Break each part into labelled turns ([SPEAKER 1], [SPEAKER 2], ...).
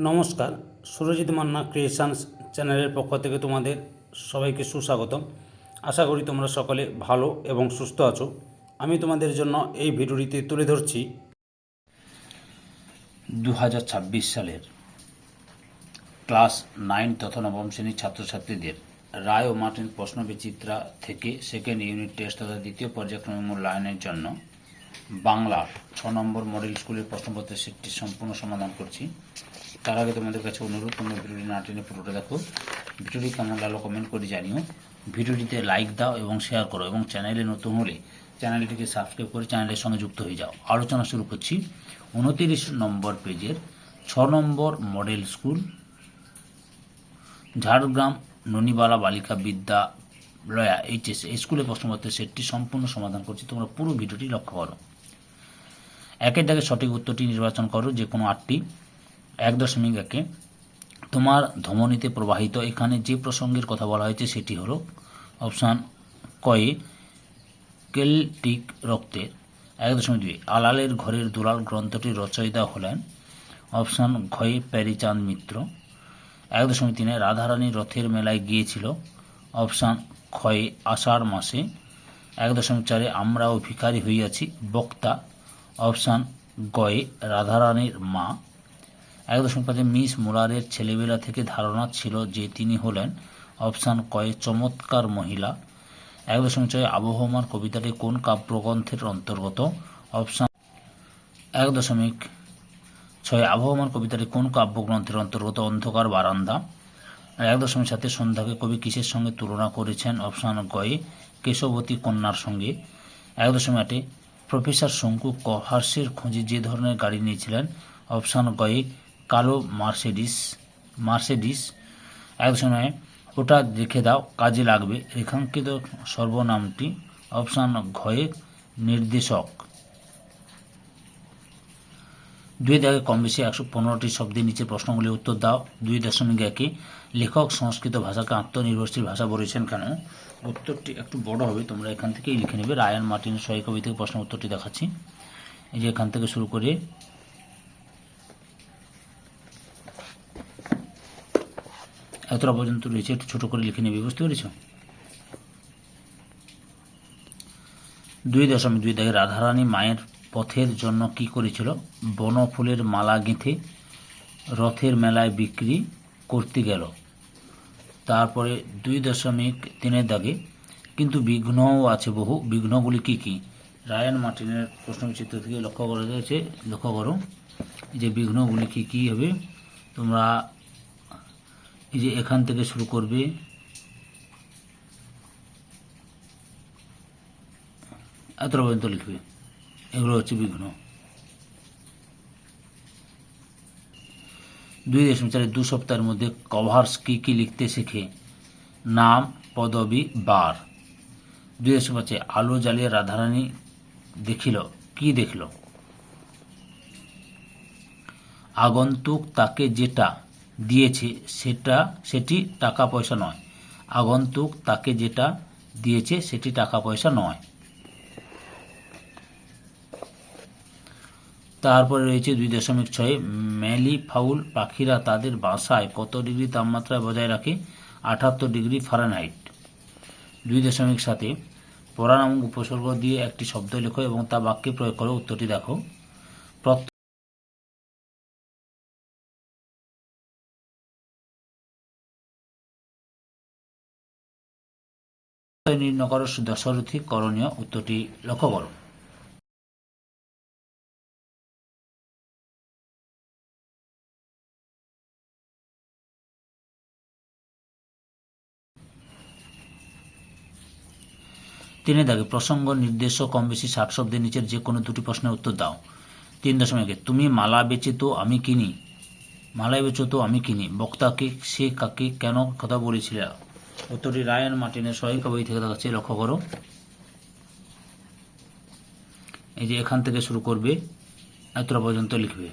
[SPEAKER 1] নমস্কার, সুরজিৎ মান্না ক্রিয়েশনস চ্যানেলের পক্ষ থেকে তোমাদের সবাইকে সুস্বাগতম। আশা করি তোমরা সকলে ভালো এবং সুস্থ আছো। আমি তোমাদের জন্য এই ভিডিওটিতে তুলে ধরছি 2026 সালের ক্লাস 9 তথা নবম শ্রেণীর ছাত্রছাত্রীদের রায় ও মার্টিন প্রশ্নবিচিত্রা থেকে সেকেন্ড ইউনিট টেস্ট তথা দ্বিতীয় পর্যায়ক্রমিক মূল্যায়নের জন্য বাংলার 6 নম্বর মডেল স্কুলের প্রশ্নপত্রের সেটটি সম্পূর্ণ সমাধান করছি। তার আগে তোমাদের কাছে অনুরোধ, তোমরা ভিডিওটি না টেনে পুরোটা দেখো। ভিডিওটি কেমন লাগলো কমেন্ট করে জানিও। ভিডিওটিতে লাইক দাও এবং শেয়ার করো, এবং চ্যানেলে নতুন হলে চ্যানেলটিকে সাবস্ক্রাইব করে চ্যানেলের সঙ্গে যুক্ত হয়ে যাও। আলোচনা শুরু করছি 29 নম্বর পেজের 6 নম্বর মডেল স্কুল ঝাড়গ্রাম ননিবালা বালিকা বিদ্যালয়া এইচএস এই স্কুলের প্রশ্নপত্রের সেটটি সম্পূর্ণ সমাধান করছি। তোমরা পুরো ভিডিওটি লক্ষ্য করো। একের দাগে সঠিক উত্তরটি নির্বাচন করো, যে কোনো 8টি। 1.1 তোমার ধমনীতে প্রবাহিত, এখানে যে প্রসঙ্গের কথা বলা হয়েছে সেটি হলো অপশান কয়ে কেল্টিক রক্তের। 1.2 আলালের ঘরের দুলাল গ্রন্থটির রচয়িতা হলেন অপশান ঘয়ে প্যারীচাঁদ মিত্র। 1.3 রাধারানী রথের মেলায় গিয়েছিল, অপশান ক্ষয়ে আষাঢ় মাসে। 1.4 আমরাও ভিখারি হইয়াছি, বক্তা অপশান গয়ে রাধারানীর মা। 1.5 মিস মুলারের ছেলেবেলা থেকে ধারণা ছিল যে তিনি হলেন অপশান কয়ে চমৎকার মহিলা। 1.6 আবহমান কবিতাটি কোন কাব্যগ্রন্থের অন্তর্গত, অপশান 1.6 আবহমান কবিতাটি কোন কাব্যগ্রন্থের অন্তর্গত, অন্ধকার বারান্দা। 1.7 সন্ধ্যাকে কবি কিসের সঙ্গে তুলনা করেছেন, অপশান গয়ে কেশবতী কন্যার সঙ্গে। 1.8 প্রফেসর শঙ্কু কভার্সের খোঁজে যে ধরনের গাড়ি নিয়েছিলেন, অপশান গয়ে কালো মার্সেডিস। 1.9 ওটা রেখে দাও কাজে লাগবে, রেখাঙ্কিত সর্বনামটি, অপশান ঘয়ে নির্দেশক। 2 দাগে কম বেশি 115টি শব্দের নিচে প্রশ্নগুলি উত্তর দাও। 2.1 লেখক সংস্কৃত ভাষাকে আত্মনির্ভরশীল ভাষা বলেছেন কেন? উত্তরটি একটু বড় হবে, তোমরা এখান থেকেই লিখে নেবে। রায়ান মার্টিনের সহায়ী কবি থেকে প্রশ্ন উত্তরটি দেখাচ্ছি। এই যে এখান থেকে শুরু করে এতটা পর্যন্ত রয়েছে, একটু ছোট করে লিখে নেবে, বুঝতে পেরেছ? 2.2 দাগে রাধারানী মায়ের পথের জন্য কি করেছিল, বনফুলের মালা গেঁথে রথের মেলায় বিক্রি করতে গেল। তারপরে 2.3 দাগে কিন্তু বিঘ্নও আছে বহু, বিঘ্নগুলি কি কি? রায়ান মার্টিনের প্রশ্নচিত্র থেকে লক্ষ্য করা যাচ্ছে, লক্ষ্য করো যে বিঘ্নগুলি কি কি হবে। তোমরা এই যে এখান থেকে শুরু করবে, এতটা পর্যন্ত লিখবে, এগুলো হচ্ছে বিঘ্ন। 2.4 2 সপ্তাহের মধ্যে কভার্স কি কি লিখতে শেখে, নাম, পদবী, বার। 2.5 আলো জ্বালিয়ে রাধারানী দেখিল, কি দেখল? আগন্তুক তাকে যেটা দিয়েছে সেটি টাকা পয়সা নয়। আগন্তুক তাকে যেটা দিয়েছে সেটি টাকা পয়সা নয়। তারপরে রয়েছে 2.6 ম্যালি ফাউল পাখিরা তাদের বাসায় কত ডিগ্রি তাপমাত্রায় বজায় রাখে, 78 ডিগ্রি ফারেনহাইট। 2.7 পড়া নামক উপসর্গ দিয়ে একটি শব্দ লেখো এবং তা বাক্যে প্রয়োগ করো। উত্তরটি দেখো। নির্ণয় করো দশরথী করণীয়, উত্তরটি লক্ষ্য করো। তিনে দাগে প্রসঙ্গ নির্দেশ কম বেশি 60 শব্দের নিচের যে কোনো দুটি প্রশ্নের উত্তর দাও। 3.1 তুমি মালা বেচে তো আমি কিনি, মালা বেচো তো আমি কিনি, বক্তাকে সে কাকে কেন কথা বলেছিল? উত্তরটি রায়ান মার্টিনের সহায়িকা বই থেকে দেখাচ্ছে, লক্ষ্য করো। এই যে এখান থেকে শুরু করবে, এতটা পর্যন্ত লিখবে।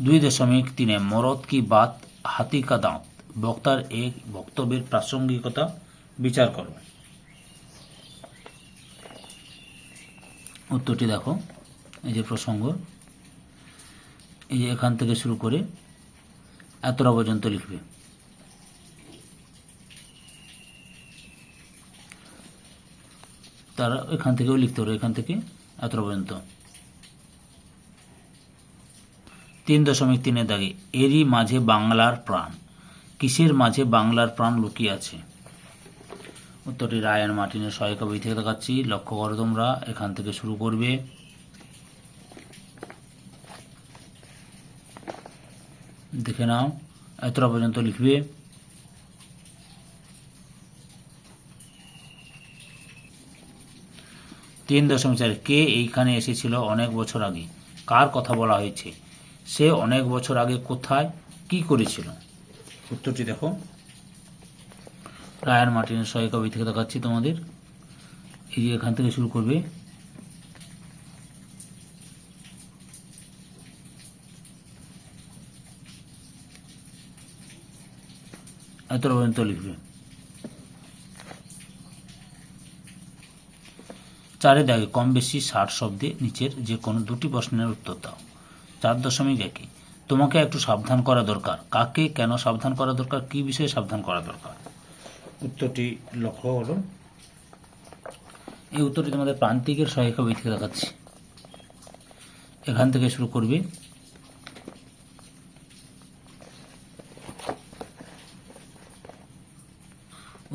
[SPEAKER 1] 2.3 মরদ কি বাত হাতি কা দাঁত, বক্তার এক বক্তব্যের প্রাসঙ্গিকতা বিচার করো। উত্তরটি দেখো। এই যে প্রসঙ্গ, এই যে এখান থেকে শুরু করে এতটা পর্যন্ত লিখবে। তারা এখান থেকেও লিখতে পারো, এখান থেকে এতটা পর্যন্ত। 3.3 দাগে এরই মাঝে বাংলার প্রাণ। কিসের মাঝে বাংলার প্রাণ লুকিয়ে আছে? উত্তরটি রায়ান মার্টিনের সহায়িকা বই থেকে দেখাচ্ছি, লক্ষ্য করো তোমরা। এখান থেকে শুরু করবে, দেখে নাও, এতটা পর্যন্ত লিখবে। তিন দশমিক চার, কে এইখানে এসেছিল অনেক বছর আগে? কার কথা বলা হয়েছে? সে অনেক বছর আগে কোথায় কি করেছিল? উত্তরটি দেখো, রায়ান মার্টিনের সহায়িকা বই থেকে দেখাচ্ছি তোমাদের। এই যে এখান থেকে শুরু করবে, এতটা পর্যন্ত লিখবে। 4 দাগে কম বেশি 60 শব্দে নিচের যে কোনো দুটি প্রশ্নের উত্তর দাও। 4.1, তোমাকে একটু সাবধান করা দরকার। কাকে কেন সাবধান করা দরকার? কি বিষয়ে সাবধান করা দরকার? উত্তরটি লক্ষ্য করো। এই উত্তরটি তোমাদের প্রান্তিকের সহায়িকা বই থেকে দেখাচ্ছি। এখান থেকে শুরু করবে,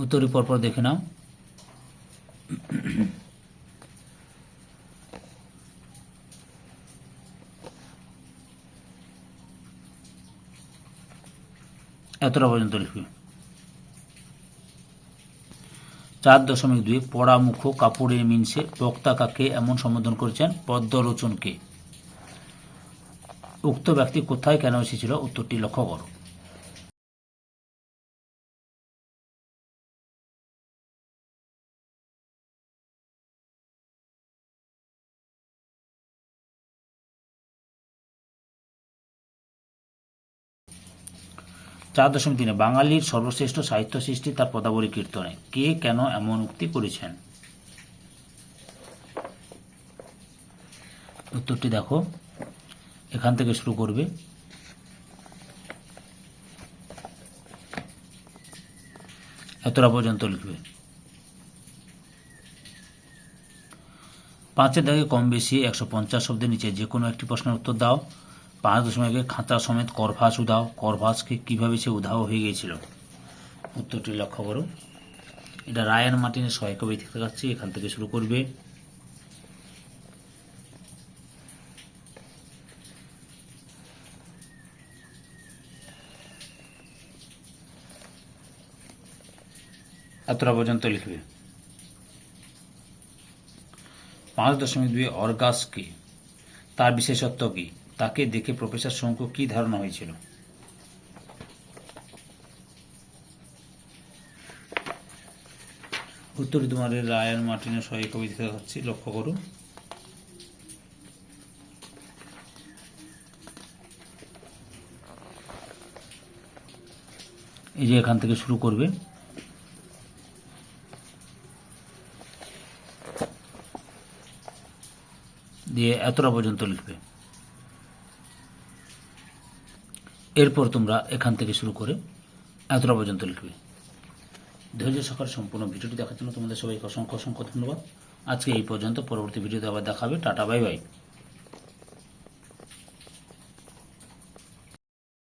[SPEAKER 1] উত্তরটি পরপর দেখে নাও। এতটা পর্যন্ত লিখবে। 4.2, পড়া মুখ কাপড়ের মিনসে বক্তা কাকে এমন সম্বোধন করেছেন? পদ্মলোচনকে। উক্ত ব্যক্তি কোথায় কেন এসেছিল? উত্তরটি লক্ষ্য করো। চার দশমিক তিনে, বাঙালির সর্বশ্রেষ্ঠ সাহিত্য সৃষ্টি তার পদাবলী কীর্তনে। কে কেন এমন উক্তি করেছেন? উত্তরটি দেখো, এখান থেকে শুরু করবে, এতটা পর্যন্ত লিখবে। 5 দাগে কম বেশি 150 শব্দের নিচে যে কোনো একটি প্রশ্নের উত্তর দাও। 5.1, খাঁচা সমেত করভাস উধাও। করভাসকে কিভাবে সে উধাও হয়ে গিয়েছিল? উত্তরটি লক্ষ্য করো। এটা রায়ান মার্টিনের সহায়িকা বই থেকে দেখাচ্ছি। এখান থেকে শুরু করবে, এতটা পর্যন্ত লিখবে। 5.2, অর্গাস কে? তার বিশেষত্ব কি? তাকে দেখে প্রফেসর শঙ্কু কি ধারণা হয়েছিল? উত্তরটি তোমাদের রায়ান মার্টিনের সহায়িকা বই থেকে দেখাচ্ছি, লক্ষ্য করো। এই যে এখান থেকে শুরু করবে, দিয়ে এতটা পর্যন্ত লিখবে। এরপর তোমরা এখান থেকে শুরু করে এতটা পর্যন্ত লিখবে। ধৈর্য সহকারে সম্পূর্ণ ভিডিওটি দেখার জন্য তোমাদের সবাইকে অসংখ্য অসংখ্য ধন্যবাদ। আজকে এই পর্যন্ত, পরবর্তী ভিডিওতে আবার দেখাবে। Tata, bye bye.